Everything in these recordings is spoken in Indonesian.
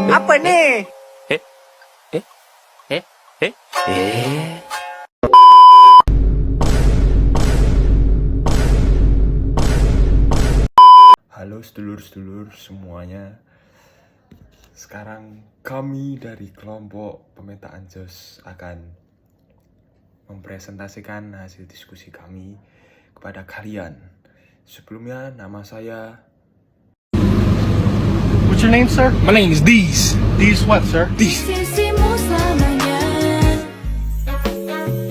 Apa nih? Eh, eh, eh, eh, eh. Halo sedulur-sedulur semuanya. Sekarang kami dari kelompok pemetaan JOS akan mempresentasikan hasil diskusi kami kepada kalian. Sebelumnya nama saya What's your name, sir? My name is Deez. These what, sir? Deez. Sisimu selamanya.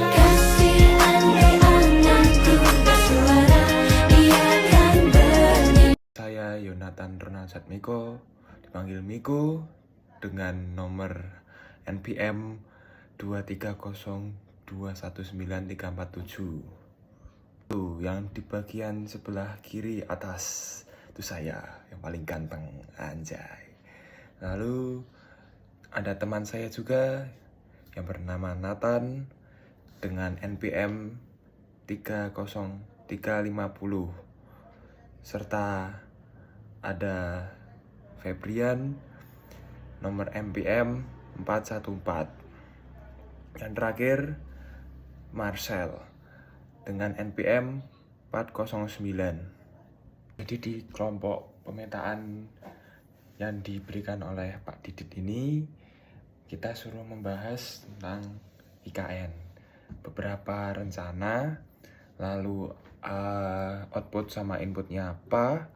Kasih andai anganku bersuara, ia akan bernyanyi. saya Yonatan Ronald Satmiko, dipanggil Miko, dengan nomor NPM 230219347. Tuh, yang di bagian sebelah kiri atas itu saya yang paling ganteng, anjay. Lalu ada teman saya juga yang bernama Nathan dengan NPM 30350, serta ada Febrian nomor NPM 414. Yang terakhir Marcel dengan NPM 409. Jadi di kelompok pemetaan yang diberikan oleh Pak Didit ini, kita suruh membahas tentang IKN, beberapa rencana, lalu output sama inputnya apa,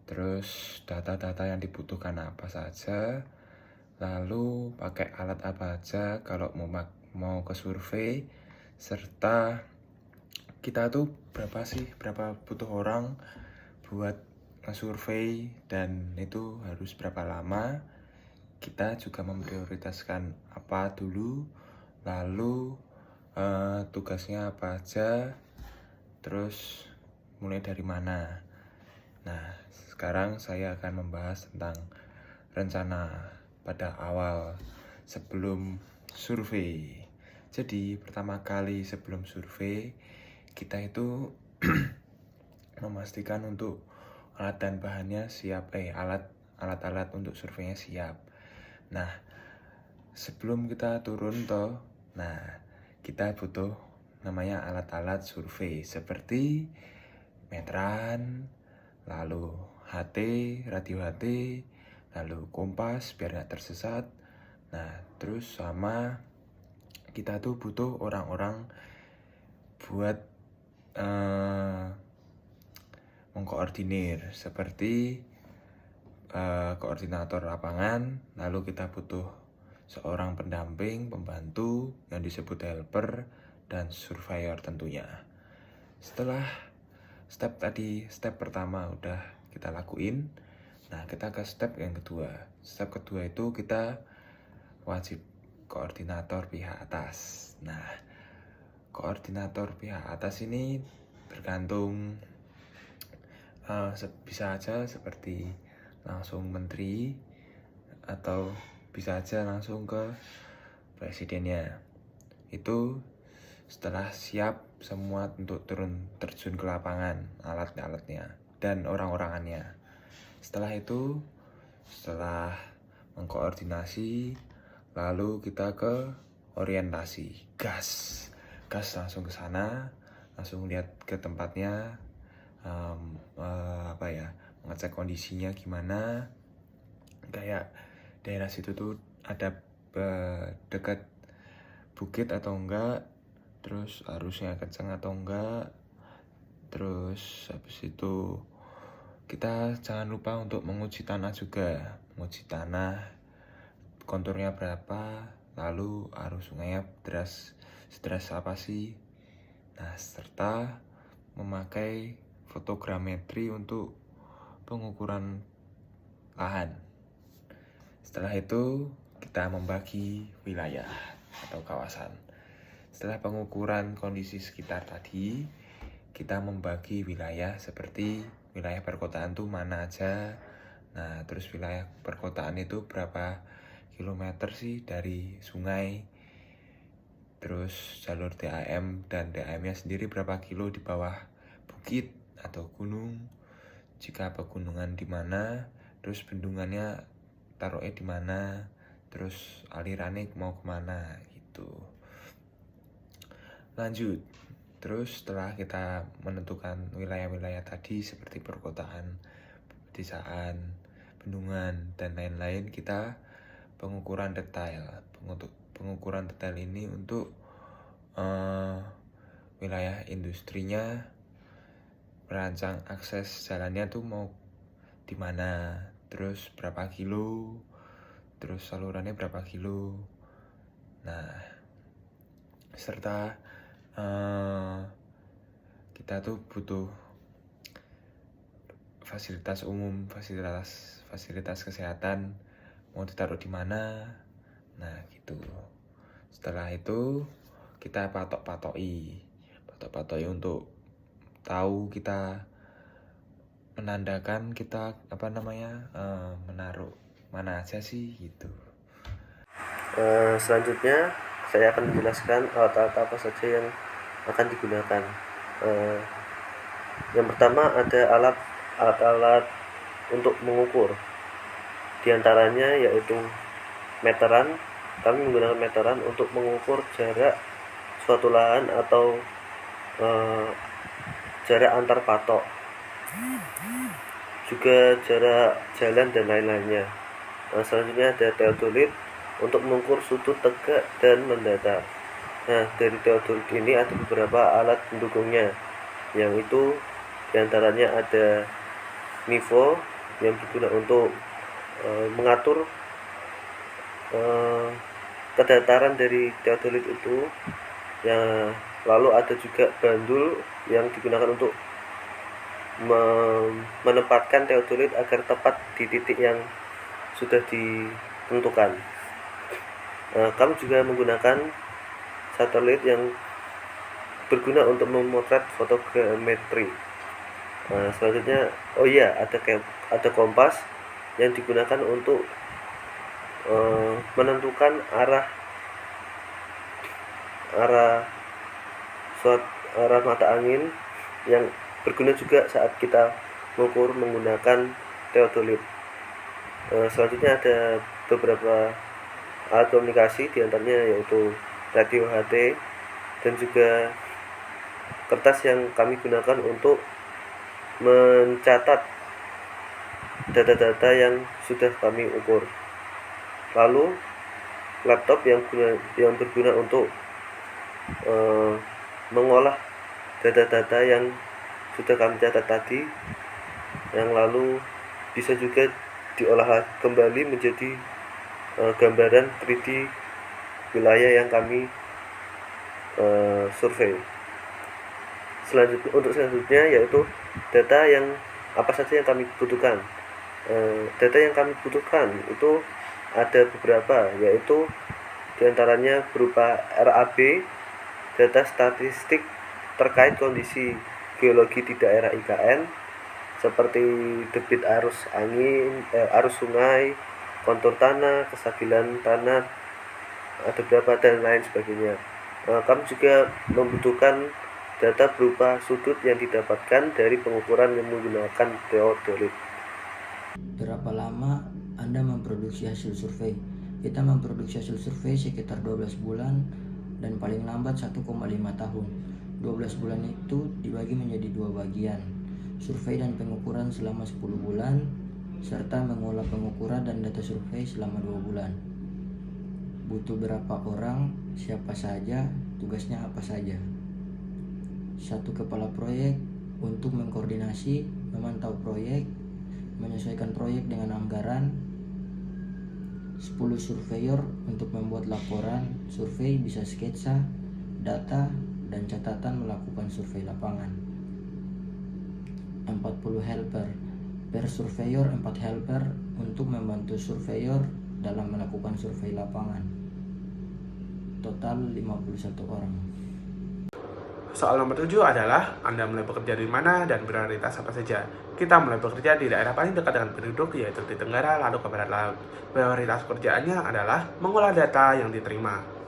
terus data-data yang dibutuhkan apa saja, lalu pakai alat apa aja kalau mau ke survei, serta kita tuh berapa butuh orang buat survei, dan itu harus berapa lama. Kita juga memprioritaskan apa dulu, lalu tugasnya apa aja, terus mulai dari mana. Nah, sekarang saya akan membahas tentang rencana pada awal sebelum survei. Jadi pertama kali sebelum survei, kita itu memastikan untuk alat dan bahannya siap, alat-alat untuk surveinya siap. Nah, sebelum kita turun kita butuh namanya alat-alat survei seperti meteran, lalu HT, radio HT, lalu kompas biar nggak tersesat. Nah, terus sama kita tuh butuh orang-orang buat mengkoordinir seperti koordinator lapangan, lalu kita butuh seorang pendamping, pembantu yang disebut helper, dan surveyor tentunya. Setelah step pertama udah kita lakuin, nah kita ke step yang kedua. Step kedua itu kita wajib koordinator pihak atas. Nah, koordinator pihak atas ini tergantung, bisa aja seperti langsung menteri, atau bisa aja langsung ke presidennya. Itu setelah siap semua untuk terjun ke lapangan, alat-alatnya dan orang-orangannya. Setelah itu, setelah mengkoordinasi, lalu kita ke orientasi, gas langsung ke sana, langsung lihat ke tempatnya, mengecek kondisinya gimana, kayak daerah situ tuh ada dekat bukit atau enggak, terus arusnya kencang atau enggak. Terus habis itu kita jangan lupa untuk menguji tanah juga, menguji tanah konturnya berapa, lalu arus sungainya sederas apa sih. Nah, serta memakai fotogrametri untuk pengukuran lahan. Setelah itu kita membagi wilayah atau kawasan. Setelah pengukuran kondisi sekitar tadi, kita membagi wilayah seperti wilayah perkotaan tuh mana aja, Nah, terus wilayah perkotaan itu berapa kilometer sih dari sungai, terus jalur DAM dan DAM-nya sendiri berapa kilo di bawah bukit atau gunung, jika pegunungan di mana, terus bendungannya taruhnya di mana, terus alirannya mau kemana gitu. Lanjut, terus setelah kita menentukan wilayah-wilayah tadi seperti perkotaan, pedesaan, bendungan, dan lain-lain, kita pengukuran detail. Pengukuran detail ini untuk wilayah industrinya, merancang akses jalannya tuh mau di mana, terus berapa kilo, terus salurannya berapa kilo. Nah, serta kita tuh butuh fasilitas umum, fasilitas kesehatan mau ditaruh di mana. Nah, gitu. Setelah itu kita patok-patoki untuk tahu kita menandakan kita menaruh mana aja sih gitu. Selanjutnya saya akan menjelaskan alat-alat apa saja yang akan digunakan. Yang pertama ada alat-alat untuk mengukur. Di antaranya yaitu meteran. Kami menggunakan meteran untuk mengukur jarak suatu lahan atau jarak antar patok, juga jarak jalan dan lain-lainnya. Selanjutnya ada teodolit untuk mengukur sudut tegak dan mendatar. Nah, dari teodolit ini ada beberapa alat pendukungnya, yang itu diantaranya ada NIVO yang digunakan untuk mengatur kedataran dari teodolit itu. Yang lalu ada juga bandul yang digunakan untuk menempatkan teodolit agar tepat di titik yang sudah ditentukan. Kami juga menggunakan satelit yang berguna untuk memotret fotogrametri. Selanjutnya, ada kompas yang digunakan untuk menentukan arah mata angin, yang berguna juga saat kita mengukur menggunakan teodolit. Selanjutnya ada beberapa alat komunikasi, diantaranya yaitu radio HT dan juga kertas yang kami gunakan untuk mencatat data-data yang sudah kami ukur. Lalu laptop yang berguna untuk mengolah data-data yang sudah kami catat tadi, yang lalu bisa juga diolah kembali menjadi gambaran 3D wilayah yang kami survei. Selanjutnya yaitu data yang apa saja yang kami butuhkan. Data yang kami butuhkan itu ada beberapa, yaitu diantaranya berupa RAB, data statistik terkait kondisi geologi di daerah IKN, seperti debit arus angin, arus sungai, kontur tanah, kestabilan tanah, ada berapa dan lain sebagainya. Kami juga membutuhkan data berupa sudut yang didapatkan dari pengukuran yang menggunakan teodolit. Berapa lama Anda memproduksi hasil survei? Kita memproduksi hasil survei sekitar 12 bulan dan paling lambat 1,5 tahun. 12 bulan itu dibagi menjadi 2 bagian, survei dan pengukuran selama 10 bulan, serta mengolah pengukuran dan data survei selama 2 bulan. Butuh berapa orang, siapa saja, tugasnya apa saja. 1 kepala proyek untuk mengkoordinasi, memantau proyek, menyesuaikan proyek dengan anggaran. 10 surveyor untuk membuat laporan survei, bisa sketsa, data, dan catatan melakukan survei lapangan. 40 helper. Per surveyor 4 helper untuk membantu surveyor dalam melakukan survei lapangan. Total 51 orang. Soal nomor 7 adalah Anda mulai bekerja di mana dan prioritas apa saja. Kita mulai bekerja di daerah paling dekat dengan penduduk, yaitu di Tenggara lalu ke Barat Laut. Prioritas pekerjaannya adalah mengolah data yang diterima.